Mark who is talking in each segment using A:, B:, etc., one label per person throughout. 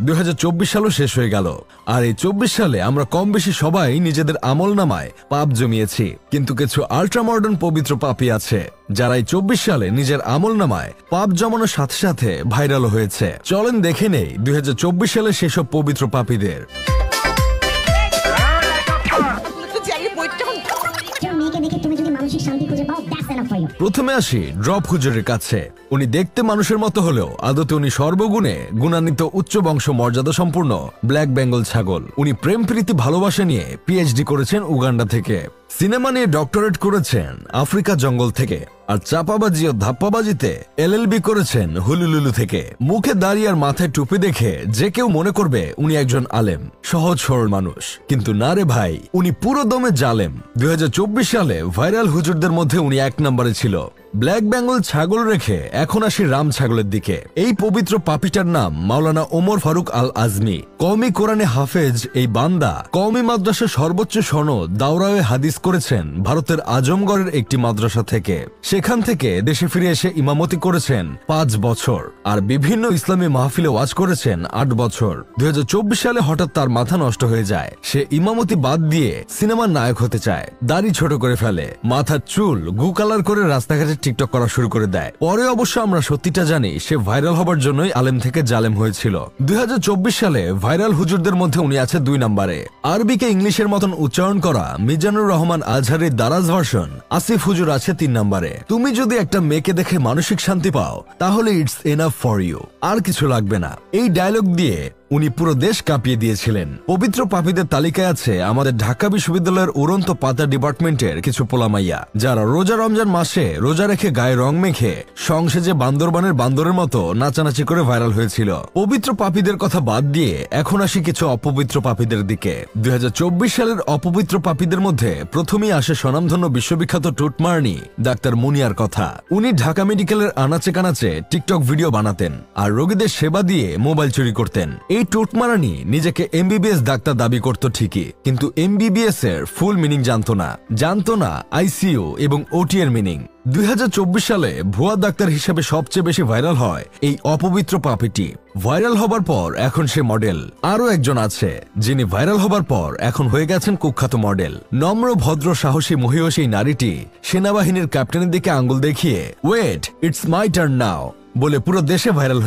A: 2024 সালও শেষ হয়ে গেল, আর এই 24 সালে আমরা কম বেশি সবাই নিজেদের আমলনামায় পাপ জমিয়েছি। কিন্তু কিছু আল্ট্রা মডার্ন পবিত্র পাপী আছে যারা এই 24 সালে নিজের আমলনামায় পাপ জমানোর সাথে সাথে ভাইরাল হয়েছে। চলেন দেখে নেই 2024 সালে সেসব পবিত্র পাপীদের। প্রথমে আসি ড্রপ হুজুরের কাছে। উনি দেখতে মানুষের মতো হলেও আদতে উনি সর্বগুণে গুণান্বিত উচ্চ বংশ মর্যাদা সম্পূর্ণ ব্ল্যাক বেঙ্গল ছাগল। উনি প্রেম প্রীতি ভালোবাসা নিয়ে পিএইচডি করেছেন উগান্ডা থেকে, সিনেমা নিয়ে ডক্টরেট করেছেন আফ্রিকা জঙ্গল থেকে, আর চাপাবাজি ও ধাপ্পাবাজিতে এলএলবি করেছেন হুলুলুলু থেকে। মুখে দাঁড়িয়ে আর মাথায় টুপি দেখে যে কেউ মনে করবে উনি একজন আলেম, সহজ সরল মানুষ, কিন্তু না রে ভাই, উনি পুরো দমে জালেম। 2024 সালে ভাইরাল হুজুরদের মধ্যে উনি 1 নম্বরে ছিল। ব্ল্যাক বেঙ্গল ছাগল রেখে এখন আসি রাম ছাগলের দিকে। এই পবিত্র পাপিটার নাম মাওলানা ওমর ফারুক আল আজমি। কওমি কোরআনে হাফেজ এই বান্দা কওমি মাদ্রাসার সর্বোচ্চ সনদ দাওরায়ে হাদিস করেছেন ভারতের আজমগড়ের একটি মাদ্রাসা থেকে। সেখান থেকে দেশে ফিরে এসে ইমামতি করেছেন 5 বছর, আর বিভিন্ন ইসলামী মাহফিলে ওয়াজ করেছেন 8 বছর। 2024 সালে হঠাৎ তার মাথা নষ্ট হয়ে যায়। সে ইমামতি বাদ দিয়ে সিনেমার নায়ক হতে চায়, দাড়ি ছোট করে ফেলে, মাথার চুল গু কালার করে রাস্তাঘাটে টিকটক করা শুরু করে দেয়। পরে অবশ্য আমরা সত্যিটা জানি সে ভাইরাল হবার জন্যই আলেম থেকে জালেম হয়েছিল। 2024 সালে ভাইরাল হুজুরদের মধ্যে উনি আছে 2 নম্বরে। আরবিকে ইংলিশের মতন উচ্চারণ করা মিজানুর রহমান আজহারের দারাজ ভার্সন আসিফ হুজুর আছে 3 নম্বরে। তুমি যদি একটা মেয়েকে দেখে মানসিক শান্তি পাও তাহলে ইটস এনাফ ফর ইউ, আর কিছু লাগবে না। এই ডায়লগ দিয়ে উনি পুরো দেশ কাঁপিয়ে দিয়েছিলেন। পবিত্র পাপীদের তালিকায় আছে আমাদের ঢাকা বিশ্ববিদ্যালয়ের উড়ন্ত পাতা ডিপার্টমেন্টের কিছু পোলামাইয়া, যারা রোজা রমজান মাসে রোজা রেখে গায়ে রং মেখে সংসেজে বান্দরবানের বান্দরের মতো নাচানাচি করে ভাইরাল হয়েছিল। পবিত্র পাপীদের কথা বাদ দিয়ে এখন আসি কিছু অপবিত্র পাপীদের দিকে। 2024 সালের অপবিত্র পাপীদের মধ্যে প্রথমেই আসে স্বনামধন্য বিশ্ববিখ্যাত টুটমার্নি ডাক্তার মুনিয়ার কথা। উনি ঢাকা মেডিকেলের আনাচে কানাচে টিকটক ভিডিও বানাতেন আর রোগীদের সেবা দিয়ে মোবাইল চুরি করতেন। এই টুটমারানি নিজেকে এমবিবিএস ডাক্তার দাবি করত ঠিকই, কিন্তু এমবিবিএস এর ফুল মিনিং জানতো না আইসিইউ এবং ওটি এর মিনিং। 2024 সালে ভুয়া ডাক্তার হিসেবে সবচেয়ে বেশি ভাইরাল হয় এই অপবিত্র পাপীটি। ভাইরাল হবার পর এখন সে মডেল। আরো একজন আছে যিনি ভাইরাল হবার পর এখন হয়ে গেছেন কুখ্যাত মডেল। নম্র ভদ্র সাহসী মহিয়সী নারীটি সেনাবাহিনীর ক্যাপ্টেনের দিকে আঙ্গুল দেখিয়ে wait it's my turn now বলে পুরো দেশে ভাইরাল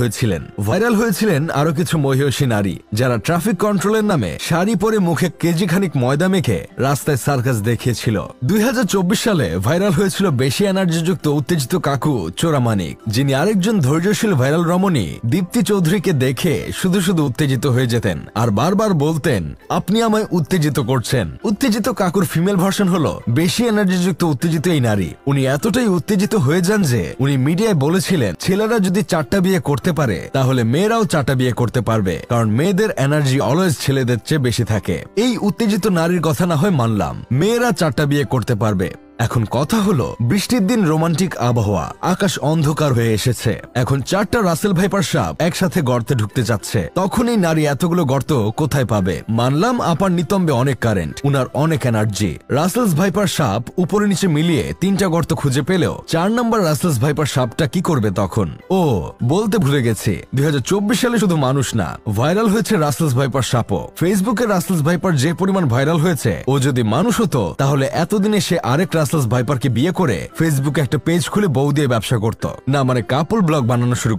A: হয়েছিলেন আরো কিছু মহিয়সী নারী, যারা ট্রাফিক কন্ট্রোলের নামে শাড়ি পরে মুখে কেজি খানিক ময়দা মেখে রাস্তায় সার্কাস দেখিয়েছিল। 2024 সালে ভাইরাল হয়েছিল বেশি এনার্জিযুক্ত উত্তেজিত কাকু চোরামানিক, যিনি আরেকজন ধৈর্যশীল ভাইরাল রমণী দীপ্তি চৌধুরীকে দেখে শুধু উত্তেজিত হয়ে যেতেন আর বারবার বলতেন আপনি আমায় উত্তেজিত করছেন। উত্তেজিত কাকুর ফিমেল ভার্সন হলো বেশি এনার্জিযুক্ত উত্তেজিত এই নারী। উনি এতটাই উত্তেজিত হয়ে যান যে উনি মিডিয়ায় বলেছিলেন ছেলেরা যদি 4টা বিয়ে করতে পারে তাহলে মেয়েরাও 4টা বিয়ে করতে পারবে, কারণ মেয়েদের এনার্জি অলওয়েজ ছেলেদের চেয়ে বেশি থাকে। এই উত্তেজিত নারীর কথা না হয় মানলাম, মেয়েরা 4টা বিয়ে করতে পারবে। এখন কথা হলো বৃষ্টির দিন রোমান্টিক আবহাওয়া, আকাশ অন্ধকার হয়ে এসেছে, এখন 4টা রাসেল ভাইপার সাপ একসাথে গর্তে ঢুকতে যাচ্ছে। তখন এই নারী এতগুলো গর্ত কোথায় পাবে? মানলাম আপার নিতম্বে অনেক কারেন্ট, উনার অনেক এনার্জি। রাসেলস ভাইপার সাপ উপরে নিচে মিলিয়ে 3টা গর্ত খুঁজে পেলেও 4 নম্বর রাসেলস ভাইপার সাপটা কি করবে তখন? ও বলতে ভুলে গেছি, 2024 সালে শুধু মানুষ না, ভাইরাল হয়েছে রাসেলস ভাইপার সাপও। ফেসবুকে রাসেলস ভাইপার যে পরিমাণ ভাইরাল হয়েছে, ও যদি মানুষ হতো তাহলে এতদিনে সে আরেক রাসেলস ভাইপারকে বিয়ে করে ফেসবুকে একটা পেজ খুলে বউ দিয়ে ব্যবসা করত, না মানে কাপল ব্লগ বানানো শুরু